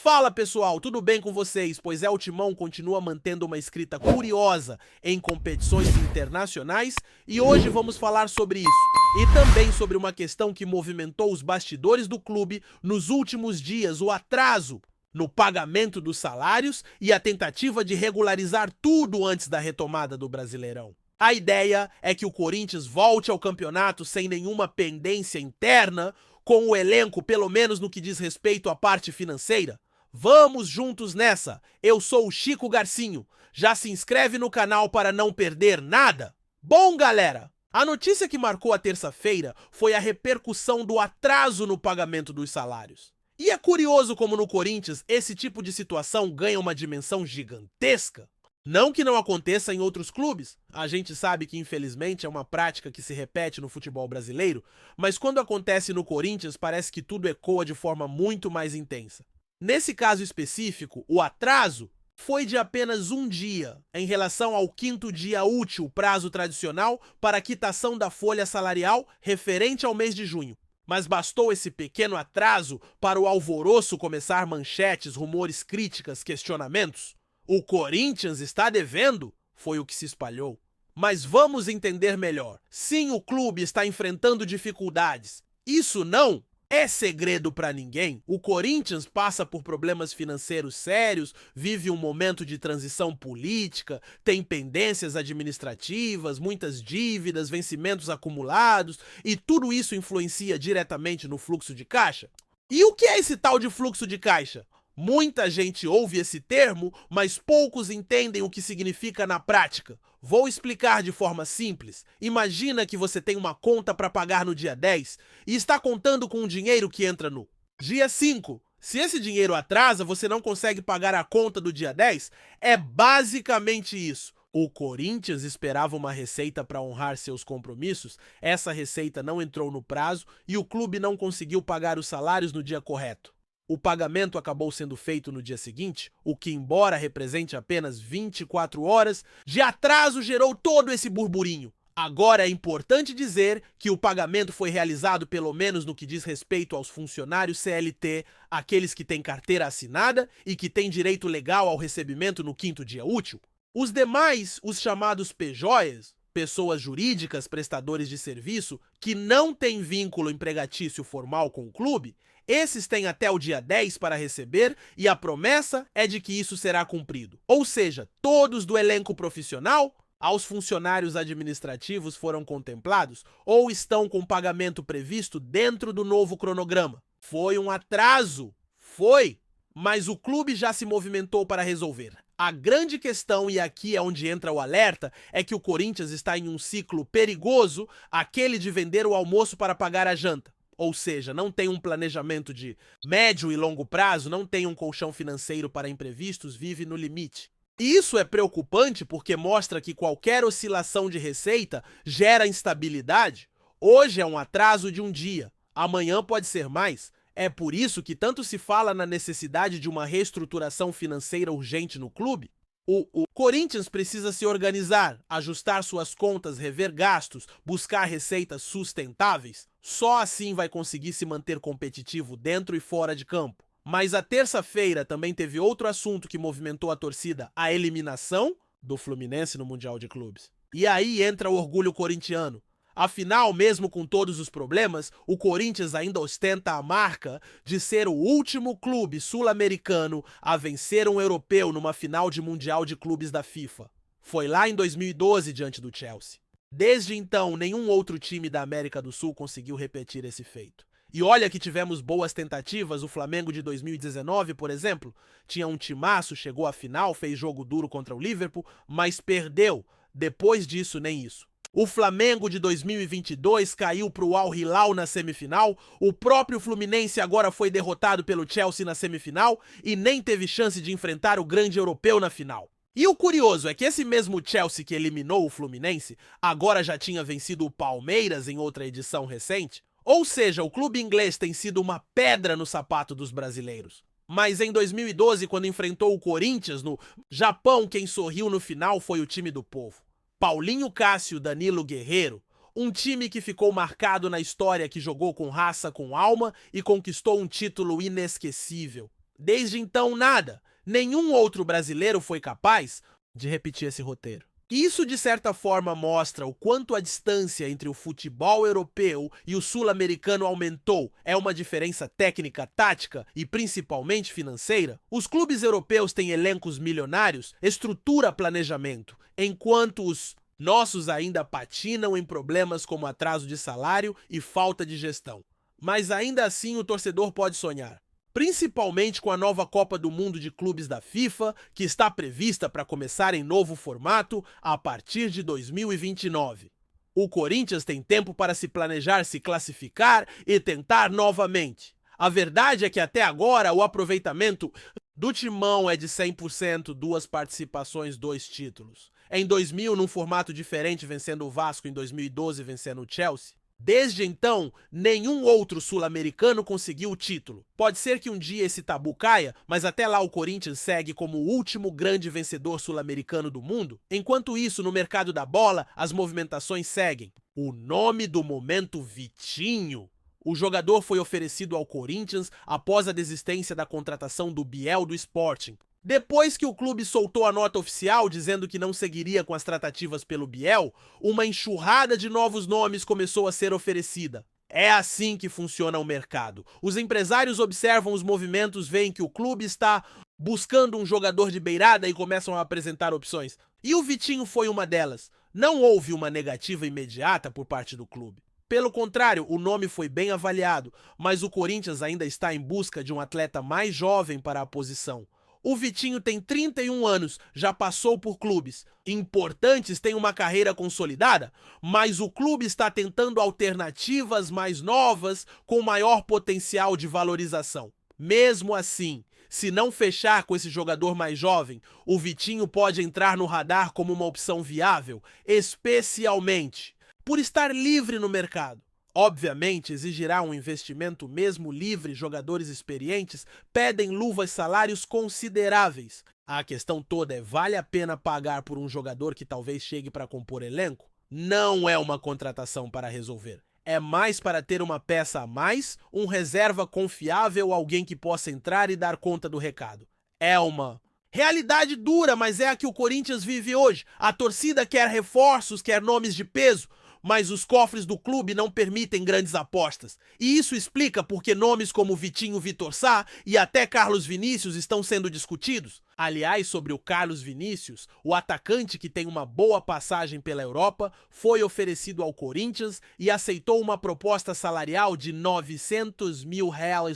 Fala pessoal, tudo bem com vocês? Pois é, o Timão continua mantendo uma escrita curiosa em competições internacionais e hoje vamos falar sobre isso e também sobre uma questão que movimentou os bastidores do clube nos últimos dias, o atraso no pagamento dos salários e a tentativa de regularizar tudo antes da retomada do Brasileirão. A ideia é que o Corinthians volte ao campeonato sem nenhuma pendência interna, com o elenco pelo menos no que diz respeito à parte financeira. Vamos juntos nessa! Eu sou o Chico Garcinho. Já se inscreve no canal para não perder nada? Bom, galera, a notícia que marcou a terça-feira foi a repercussão do atraso no pagamento dos salários. E é curioso como no Corinthians esse tipo de situação ganha uma dimensão gigantesca. Não que não aconteça em outros clubes, a gente sabe que infelizmente é uma prática que se repete no futebol brasileiro, mas quando acontece no Corinthians parece que tudo ecoa de forma muito mais intensa. Nesse caso específico, o atraso foi de apenas um dia, em relação ao quinto dia útil, prazo tradicional para a quitação da folha salarial referente ao mês de junho. Mas bastou esse pequeno atraso para o alvoroço começar manchetes, rumores, críticas, questionamentos? O Corinthians está devendo? Foi o que se espalhou. Mas vamos entender melhor. Sim, o clube está enfrentando dificuldades. Isso não é segredo para ninguém. O Corinthians passa por problemas financeiros sérios, vive um momento de transição política, tem pendências administrativas, muitas dívidas, vencimentos acumulados, e tudo isso influencia diretamente no fluxo de caixa. E o que é esse tal de fluxo de caixa? Muita gente ouve esse termo, mas poucos entendem o que significa na prática. Vou explicar de forma simples. Imagina que você tem uma conta para pagar no dia 10 e está contando com um dinheiro que entra no dia 5. Se esse dinheiro atrasa, você não consegue pagar a conta do dia 10? É basicamente isso. O Corinthians esperava uma receita para honrar seus compromissos, essa receita não entrou no prazo e o clube não conseguiu pagar os salários no dia correto. O pagamento acabou sendo feito no dia seguinte, o que, embora represente apenas 24 horas, de atraso gerou todo esse burburinho. Agora é importante dizer que o pagamento foi realizado pelo menos no que diz respeito aos funcionários CLT, aqueles que têm carteira assinada e que têm direito legal ao recebimento no quinto dia útil. Os demais, os chamados PJs, pessoas jurídicas, prestadores de serviço, que não têm vínculo empregatício formal com o clube, esses têm até o dia 10 para receber e a promessa é de que isso será cumprido. Ou seja, todos do elenco profissional aos funcionários administrativos foram contemplados ou estão com pagamento previsto dentro do novo cronograma. Foi um atraso, foi, mas o clube já se movimentou para resolver. A grande questão, e aqui é onde entra o alerta, é que o Corinthians está em um ciclo perigoso, aquele de vender o almoço para pagar a janta. Ou seja, não tem um planejamento de médio e longo prazo, não tem um colchão financeiro para imprevistos, vive no limite. E isso é preocupante porque mostra que qualquer oscilação de receita gera instabilidade. Hoje é um atraso de um dia, amanhã pode ser mais. É por isso que tanto se fala na necessidade de uma reestruturação financeira urgente no clube. O Corinthians precisa se organizar, ajustar suas contas, rever gastos, buscar receitas sustentáveis. Só assim vai conseguir se manter competitivo dentro e fora de campo. Mas a terça-feira também teve outro assunto que movimentou a torcida, a eliminação do Fluminense no Mundial de Clubes. E aí entra o orgulho corintiano. Afinal, mesmo com todos os problemas, o Corinthians ainda ostenta a marca de ser o último clube sul-americano a vencer um europeu numa final de Mundial de Clubes da FIFA. Foi lá em 2012 diante do Chelsea. Desde então, nenhum outro time da América do Sul conseguiu repetir esse feito. E olha que tivemos boas tentativas, o Flamengo de 2019, por exemplo, tinha um timaço, chegou à final, fez jogo duro contra o Liverpool, mas perdeu. Depois disso, nem isso. O Flamengo de 2022 caiu para o Al Hilal na semifinal, o próprio Fluminense agora foi derrotado pelo Chelsea na semifinal e nem teve chance de enfrentar o grande europeu na final. E o curioso é que esse mesmo Chelsea que eliminou o Fluminense agora já tinha vencido o Palmeiras em outra edição recente. Ou seja, o clube inglês tem sido uma pedra no sapato dos brasileiros. Mas em 2012, quando enfrentou o Corinthians no Japão, quem sorriu no final foi o time do povo. Paulinho Cássio, Danilo Guerreiro, um time que ficou marcado na história, que jogou com raça, com alma e conquistou um título inesquecível. Desde então, nada. Nenhum outro brasileiro foi capaz de repetir esse roteiro. Isso, de certa forma, mostra o quanto a distância entre o futebol europeu e o sul-americano aumentou. É uma diferença técnica, tática e principalmente financeira. Os clubes europeus têm elencos milionários, estrutura, planejamento, enquanto os nossos ainda patinam em problemas como atraso de salário e falta de gestão. Mas ainda assim o torcedor pode sonhar. Principalmente com a nova Copa do Mundo de Clubes da FIFA, que está prevista para começar em novo formato a partir de 2029. O Corinthians tem tempo para se planejar, se classificar e tentar novamente. A verdade é que até agora o aproveitamento do Timão é de 100%, 2 participações, 2 títulos. Em 2000, num formato diferente, vencendo o Vasco, em 2012, vencendo o Chelsea. Desde então, nenhum outro sul-americano conseguiu o título. Pode ser que um dia esse tabu caia, mas até lá o Corinthians segue como o último grande vencedor sul-americano do mundo. Enquanto isso, no mercado da bola, as movimentações seguem. O nome do momento: Vitinho. O jogador foi oferecido ao Corinthians após a desistência da contratação do Biel do Sporting. Depois que o clube soltou a nota oficial dizendo que não seguiria com as tratativas pelo Biel, uma enxurrada de novos nomes começou a ser oferecida. É assim que funciona o mercado. Os empresários observam os movimentos, veem que o clube está buscando um jogador de beirada e começam a apresentar opções. E o Vitinho foi uma delas. Não houve uma negativa imediata por parte do clube. Pelo contrário, o nome foi bem avaliado, mas o Corinthians ainda está em busca de um atleta mais jovem para a posição. O Vitinho tem 31 anos, já passou por clubes importantes, tem uma carreira consolidada, mas o clube está tentando alternativas mais novas com maior potencial de valorização. Mesmo assim, se não fechar com esse jogador mais jovem, o Vitinho pode entrar no radar como uma opção viável, especialmente por estar livre no mercado. Obviamente, exigirá um investimento mesmo livre, jogadores experientes pedem luvas salários consideráveis. A questão toda é: vale a pena pagar por um jogador que talvez chegue para compor elenco? Não é uma contratação para resolver. É mais para ter uma peça a mais, um reserva confiável, alguém que possa entrar e dar conta do recado. É uma realidade dura, mas é a que o Corinthians vive hoje. A torcida quer reforços, quer nomes de peso, mas os cofres do clube não permitem grandes apostas. E isso explica porque nomes como Vitinho, Vitor Sá e até Carlos Vinícius estão sendo discutidos. Aliás, sobre o Carlos Vinícius, o atacante, que tem uma boa passagem pela Europa, foi oferecido ao Corinthians e aceitou uma proposta salarial de R$900 mil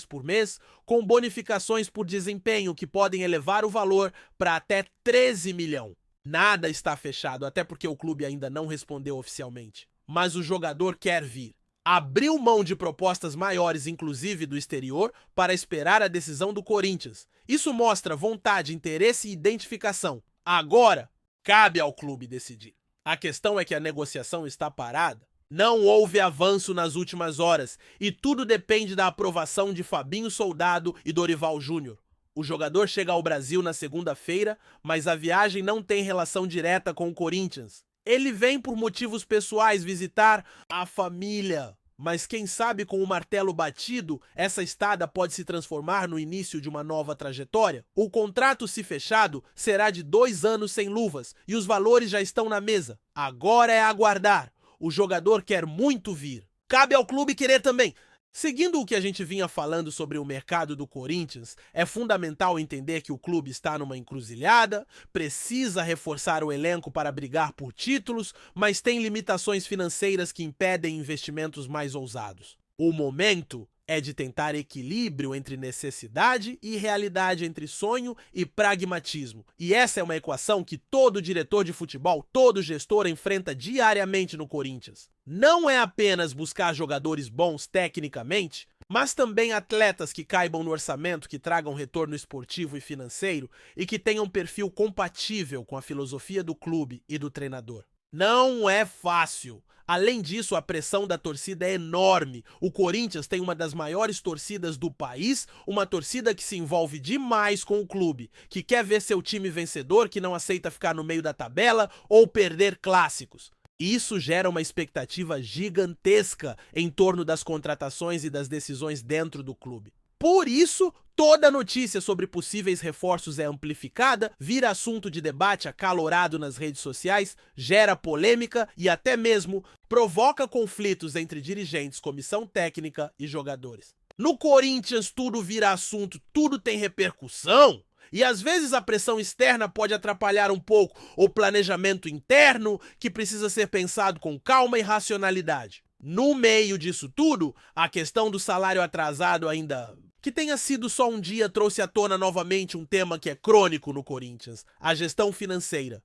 por mês, com bonificações por desempenho que podem elevar o valor para até 13 milhões. Nada está fechado, até porque o clube ainda não respondeu oficialmente. Mas o jogador quer vir. Abriu mão de propostas maiores, inclusive do exterior, para esperar a decisão do Corinthians. Isso mostra vontade, interesse e identificação. Agora, cabe ao clube decidir. A questão é que a negociação está parada. Não houve avanço nas últimas horas e tudo depende da aprovação de Fabinho Soldado e Dorival Júnior. O jogador chega ao Brasil na segunda-feira, mas a viagem não tem relação direta com o Corinthians. Ele vem por motivos pessoais visitar a família. Mas quem sabe, com o martelo batido, essa estada pode se transformar no início de uma nova trajetória? O contrato, se fechado, será de 2 anos sem luvas e os valores já estão na mesa. Agora é aguardar. O jogador quer muito vir. Cabe ao clube querer também. Seguindo o que a gente vinha falando sobre o mercado do Corinthians, é fundamental entender que o clube está numa encruzilhada, precisa reforçar o elenco para brigar por títulos, mas tem limitações financeiras que impedem investimentos mais ousados. O momento é de tentar equilíbrio entre necessidade e realidade, entre sonho e pragmatismo. E essa é uma equação que todo diretor de futebol, todo gestor enfrenta diariamente no Corinthians. Não é apenas buscar jogadores bons tecnicamente, mas também atletas que caibam no orçamento, que tragam retorno esportivo e financeiro e que tenham perfil compatível com a filosofia do clube e do treinador. Não é fácil. Além disso, a pressão da torcida é enorme. O Corinthians tem uma das maiores torcidas do país, uma torcida que se envolve demais com o clube, que quer ver seu time vencedor, que não aceita ficar no meio da tabela ou perder clássicos. Isso gera uma expectativa gigantesca em torno das contratações e das decisões dentro do clube. Por isso, toda notícia sobre possíveis reforços é amplificada, vira assunto de debate acalorado nas redes sociais, gera polêmica e até mesmo provoca conflitos entre dirigentes, comissão técnica e jogadores. No Corinthians, tudo vira assunto, tudo tem repercussão. E às vezes a pressão externa pode atrapalhar um pouco o planejamento interno, que precisa ser pensado com calma e racionalidade. No meio disso tudo, a questão do salário atrasado ainda... Que tenha sido só um dia trouxe à tona novamente um tema que é crônico no Corinthians, a gestão financeira.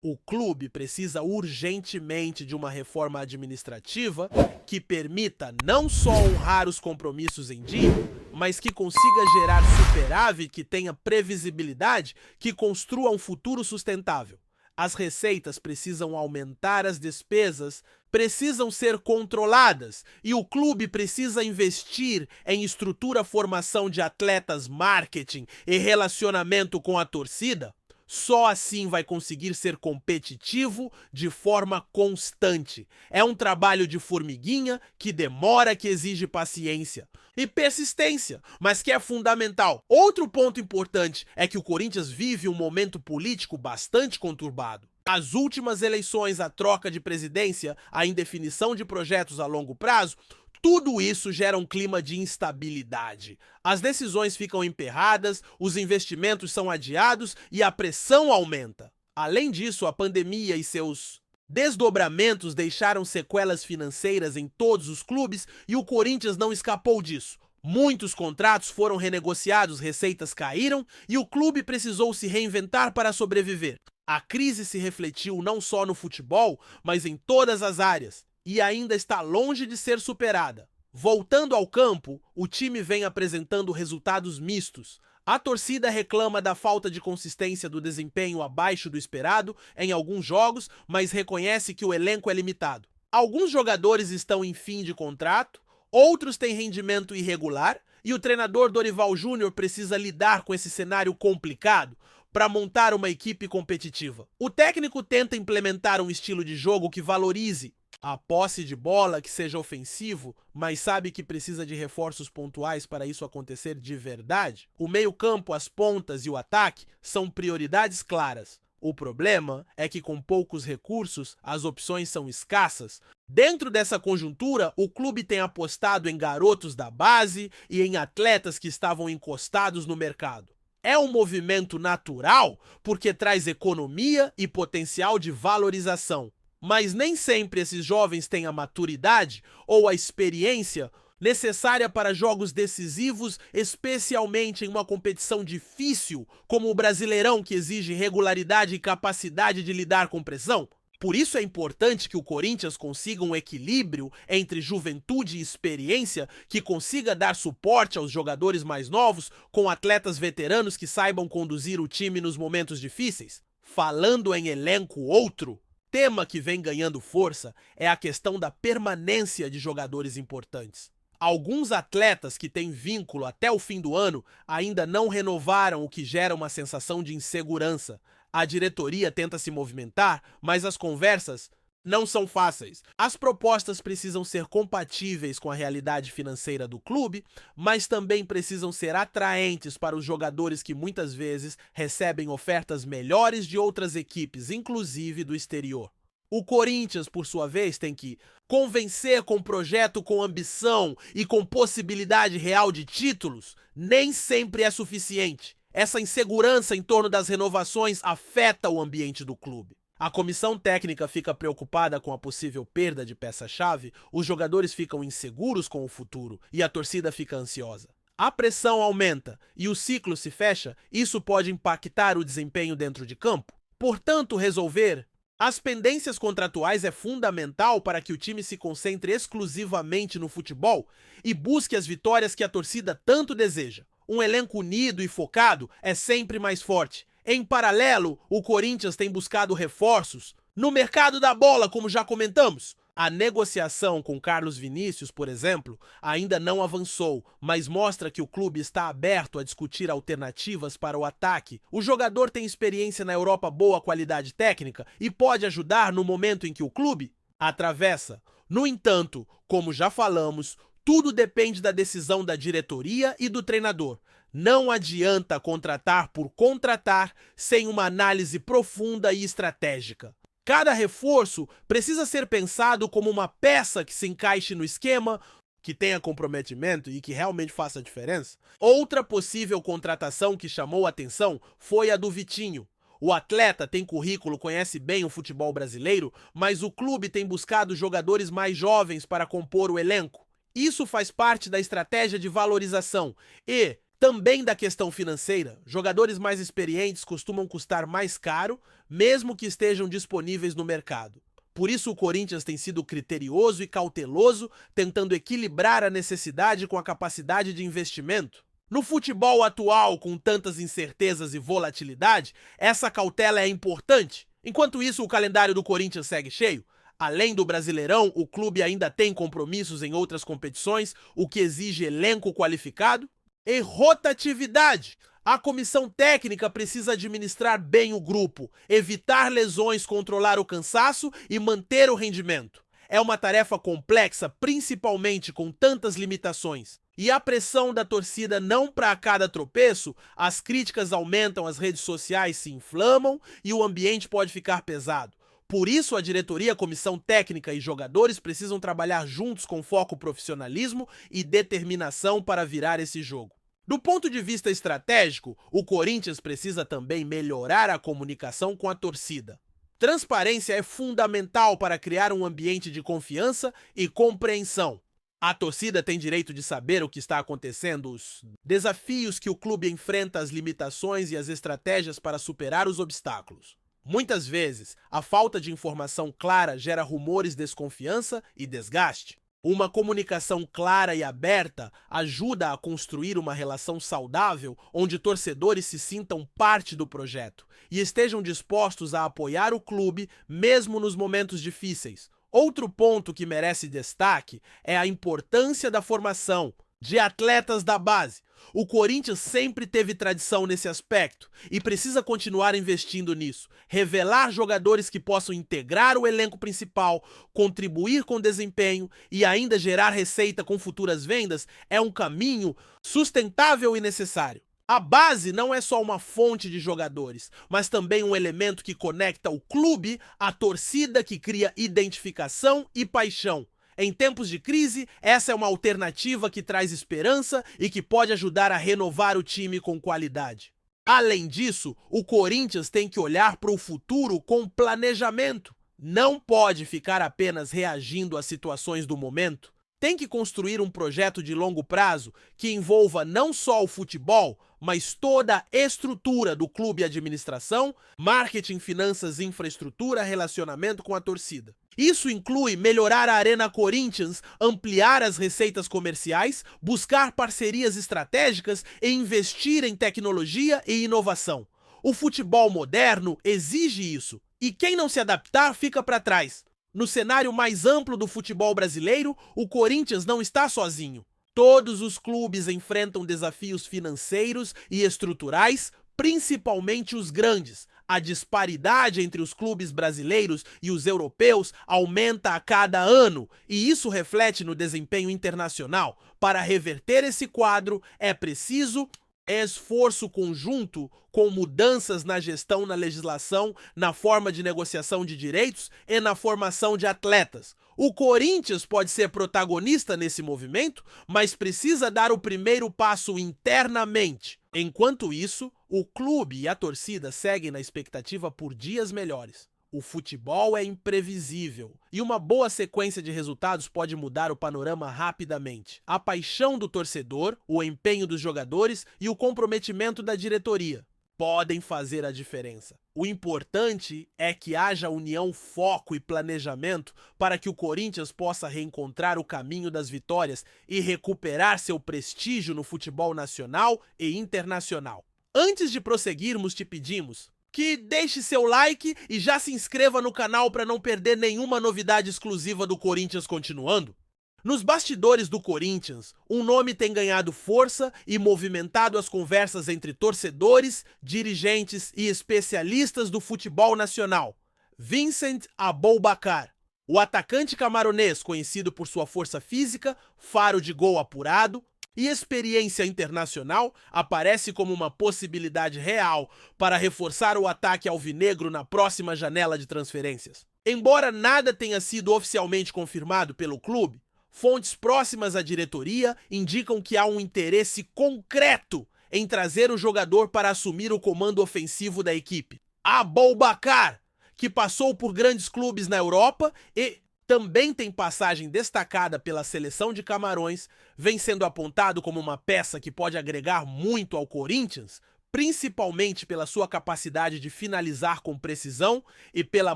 O clube precisa urgentemente de uma reforma administrativa que permita não só honrar os compromissos em dia, mas que consiga gerar superávit, que tenha previsibilidade, que construa um futuro sustentável. As receitas precisam aumentar, as despesas precisam ser controladas e o clube precisa investir em estrutura, formação de atletas, marketing e relacionamento com a torcida. Só assim vai conseguir ser competitivo de forma constante. É um trabalho de formiguinha que demora, que exige paciência e persistência, mas que é fundamental. Outro ponto importante é que o Corinthians vive um momento político bastante conturbado. As últimas eleições, a troca de presidência, a indefinição de projetos a longo prazo, tudo isso gera um clima de instabilidade. As decisões ficam emperradas, os investimentos são adiados e a pressão aumenta. Além disso, a pandemia e seus desdobramentos deixaram sequelas financeiras em todos os clubes e o Corinthians não escapou disso. Muitos contratos foram renegociados, receitas caíram e o clube precisou se reinventar para sobreviver. A crise se refletiu não só no futebol, mas em todas as áreas. E ainda está longe de ser superada. Voltando ao campo, o time vem apresentando resultados mistos. A torcida reclama da falta de consistência do desempenho abaixo do esperado em alguns jogos, mas reconhece que o elenco é limitado. Alguns jogadores estão em fim de contrato, outros têm rendimento irregular e o treinador Dorival Júnior precisa lidar com esse cenário complicado para montar uma equipe competitiva. O técnico tenta implementar um estilo de jogo que valorize a posse de bola, que seja ofensivo, mas sabe que precisa de reforços pontuais para isso acontecer de verdade. O meio-campo, as pontas e o ataque são prioridades claras. O problema é que com poucos recursos, as opções são escassas. Dentro dessa conjuntura, o clube tem apostado em garotos da base e em atletas que estavam encostados no mercado. É um movimento natural porque traz economia e potencial de valorização. Mas nem sempre esses jovens têm a maturidade ou a experiência necessária para jogos decisivos, especialmente em uma competição difícil como o Brasileirão, que exige regularidade e capacidade de lidar com pressão. Por isso é importante que o Corinthians consiga um equilíbrio entre juventude e experiência, que consiga dar suporte aos jogadores mais novos, com atletas veteranos que saibam conduzir o time nos momentos difíceis. Falando em elenco outro tema que vem ganhando força é a questão da permanência de jogadores importantes. Alguns atletas que têm vínculo até o fim do ano ainda não renovaram, o que gera uma sensação de insegurança. A diretoria tenta se movimentar, mas as conversas não são fáceis. As propostas precisam ser compatíveis com a realidade financeira do clube, mas também precisam ser atraentes para os jogadores que muitas vezes recebem ofertas melhores de outras equipes, inclusive do exterior. O Corinthians, por sua vez, tem que convencer com projeto, com ambição e com possibilidade real de títulos. Nem sempre é suficiente. Essa insegurança em torno das renovações afeta o ambiente do clube. A comissão técnica fica preocupada com a possível perda de peça-chave, os jogadores ficam inseguros com o futuro e a torcida fica ansiosa. A pressão aumenta e o ciclo se fecha, isso pode impactar o desempenho dentro de campo. Portanto, resolver as pendências contratuais é fundamental para que o time se concentre exclusivamente no futebol e busque as vitórias que a torcida tanto deseja. Um elenco unido e focado é sempre mais forte. Em paralelo, o Corinthians tem buscado reforços no mercado da bola, como já comentamos. A negociação com Carlos Vinícius, por exemplo, ainda não avançou, mas mostra que o clube está aberto a discutir alternativas para o ataque. O jogador tem experiência na Europa, boa qualidade técnica e pode ajudar no momento em que o clube atravessa. No entanto, como já falamos, Tudo depende da decisão da diretoria e do treinador. Não adianta contratar por contratar sem uma análise profunda e estratégica. Cada reforço precisa ser pensado como uma peça que se encaixe no esquema, que tenha comprometimento e que realmente faça diferença. Outra possível contratação que chamou a atenção foi a do Vitinho. O atleta tem currículo, conhece bem o futebol brasileiro, mas o clube tem buscado jogadores mais jovens para compor o elenco. Isso faz parte da estratégia de valorização e também da questão financeira. Jogadores mais experientes costumam custar mais caro, mesmo que estejam disponíveis no mercado. Por isso o Corinthians tem sido criterioso e cauteloso, tentando equilibrar a necessidade com a capacidade de investimento. No futebol atual, com tantas incertezas e volatilidade, essa cautela é importante. Enquanto isso, o calendário do Corinthians segue cheio. Além do Brasileirão, o clube ainda tem compromissos em outras competições, o que exige elenco qualificado e rotatividade. A comissão técnica precisa administrar bem o grupo, evitar lesões, controlar o cansaço e manter o rendimento. É uma tarefa complexa, principalmente com tantas limitações. E a pressão da torcida não para cada tropeço, as críticas aumentam, as redes sociais se inflamam e o ambiente pode ficar pesado. Por isso, a diretoria, comissão técnica e jogadores precisam trabalhar juntos com foco, profissionalismo e determinação para virar esse jogo. Do ponto de vista estratégico, o Corinthians precisa também melhorar a comunicação com a torcida. Transparência é fundamental para criar um ambiente de confiança e compreensão. A torcida tem direito de saber o que está acontecendo, os desafios que o clube enfrenta, as limitações e as estratégias para superar os obstáculos. Muitas vezes, a falta de informação clara gera rumores, desconfiança e desgaste. Uma comunicação clara e aberta ajuda a construir uma relação saudável onde torcedores se sintam parte do projeto e estejam dispostos a apoiar o clube mesmo nos momentos difíceis. Outro ponto que merece destaque é a importância da formação de atletas da base. O Corinthians sempre teve tradição nesse aspecto e precisa continuar investindo nisso. Revelar jogadores que possam integrar o elenco principal, contribuir com desempenho e ainda gerar receita com futuras vendas é um caminho sustentável e necessário. A base não é só uma fonte de jogadores, mas também um elemento que conecta o clube à torcida, que cria identificação e paixão. Em tempos de crise, essa é uma alternativa que traz esperança e que pode ajudar a renovar o time com qualidade. Além disso, o Corinthians tem que olhar para o futuro com planejamento. Não pode ficar apenas reagindo às situações do momento. Tem que construir um projeto de longo prazo que envolva não só o futebol, mas toda a estrutura do clube e administração, marketing, finanças, infraestrutura, relacionamento com a torcida. Isso inclui melhorar a Arena Corinthians, ampliar as receitas comerciais, buscar parcerias estratégicas e investir em tecnologia e inovação. O futebol moderno exige isso, e quem não se adaptar fica para trás. No cenário mais amplo do futebol brasileiro, o Corinthians não está sozinho. Todos os clubes enfrentam desafios financeiros e estruturais, principalmente os grandes. A disparidade entre os clubes brasileiros e os europeus aumenta a cada ano, e isso reflete no desempenho internacional. Para reverter esse quadro, é preciso esforço conjunto com mudanças na gestão, na legislação, na forma de negociação de direitos e na formação de atletas. O Corinthians pode ser protagonista nesse movimento, mas precisa dar o primeiro passo internamente. Enquanto isso, o clube e a torcida seguem na expectativa por dias melhores. O futebol é imprevisível e uma boa sequência de resultados pode mudar o panorama rapidamente. A paixão do torcedor, o empenho dos jogadores e o comprometimento da diretoria podem fazer a diferença. O importante é que haja união, foco e planejamento para que o Corinthians possa reencontrar o caminho das vitórias e recuperar seu prestígio no futebol nacional e internacional. Antes de prosseguirmos, te pedimos que deixe seu like e já se inscreva no canal para não perder nenhuma novidade exclusiva do Corinthians continuando. Nos bastidores do Corinthians, um nome tem ganhado força e movimentado as conversas entre torcedores, dirigentes e especialistas do futebol nacional: Vincent Aboubakar. O atacante camaronês, conhecido por sua força física, faro de gol apurado e experiência internacional, aparece como uma possibilidade real para reforçar o ataque alvinegro na próxima janela de transferências. Embora nada tenha sido oficialmente confirmado pelo clube, fontes próximas à diretoria indicam que há um interesse concreto em trazer o jogador para assumir o comando ofensivo da equipe. Aboubakar, que passou por grandes clubes na Europa e também tem passagem destacada pela seleção de Camarões, vem sendo apontado como uma peça que pode agregar muito ao Corinthians, principalmente pela sua capacidade de finalizar com precisão e pela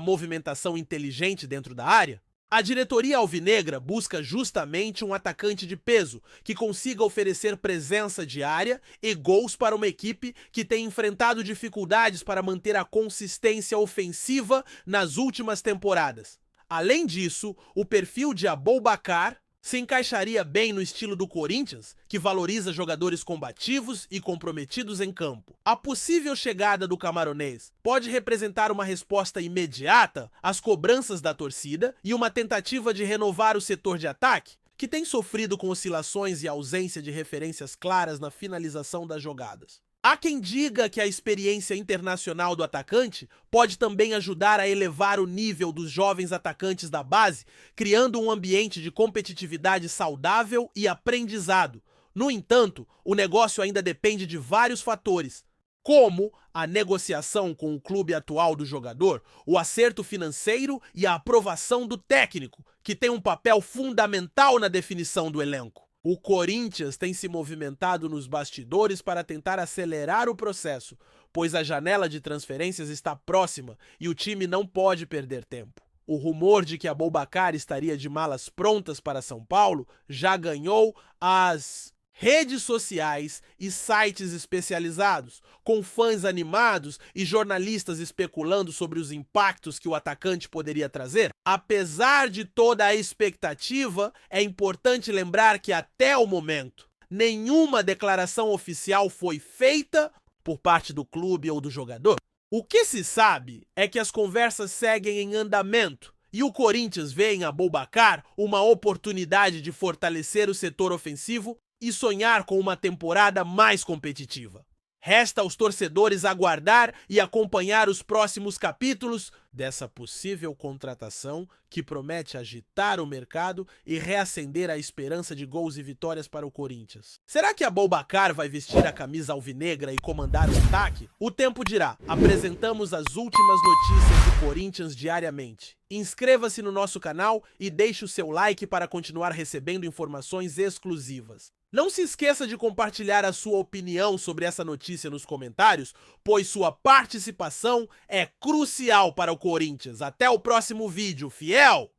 movimentação inteligente dentro da área. A diretoria alvinegra busca justamente um atacante de peso que consiga oferecer presença diária e gols para uma equipe que tem enfrentado dificuldades para manter a consistência ofensiva nas últimas temporadas. Além disso, o perfil de Aboubakar se encaixaria bem no estilo do Corinthians, que valoriza jogadores combativos e comprometidos em campo. A possível chegada do camaronês pode representar uma resposta imediata às cobranças da torcida e uma tentativa de renovar o setor de ataque, que tem sofrido com oscilações e ausência de referências claras na finalização das jogadas. Há quem diga que a experiência internacional do atacante pode também ajudar a elevar o nível dos jovens atacantes da base, criando um ambiente de competitividade saudável e aprendizado. No entanto, o negócio ainda depende de vários fatores, como a negociação com o clube atual do jogador, o acerto financeiro e a aprovação do técnico, que tem um papel fundamental na definição do elenco. O Corinthians tem se movimentado nos bastidores para tentar acelerar o processo, pois a janela de transferências está próxima e o time não pode perder tempo. O rumor de que Aboubakar estaria de malas prontas para São Paulo já ganhou as redes sociais e sites especializados, com fãs animados e jornalistas especulando sobre os impactos que o atacante poderia trazer. Apesar de toda a expectativa, é importante lembrar que até o momento, nenhuma declaração oficial foi feita por parte do clube ou do jogador. O que se sabe é que as conversas seguem em andamento e o Corinthians vê em Aboubakar uma oportunidade de fortalecer o setor ofensivo e sonhar com uma temporada mais competitiva. Resta aos torcedores aguardar e acompanhar os próximos capítulos dessa possível contratação que promete agitar o mercado e reacender a esperança de gols e vitórias para o Corinthians. Será que Aboubakar vai vestir a camisa alvinegra e comandar o ataque? O tempo dirá. Apresentamos as últimas notícias do Corinthians diariamente. Inscreva-se no nosso canal e deixe o seu like para continuar recebendo informações exclusivas. Não se esqueça de compartilhar a sua opinião sobre essa notícia nos comentários, pois sua participação é crucial para o Corinthians. Até o próximo vídeo, fiel!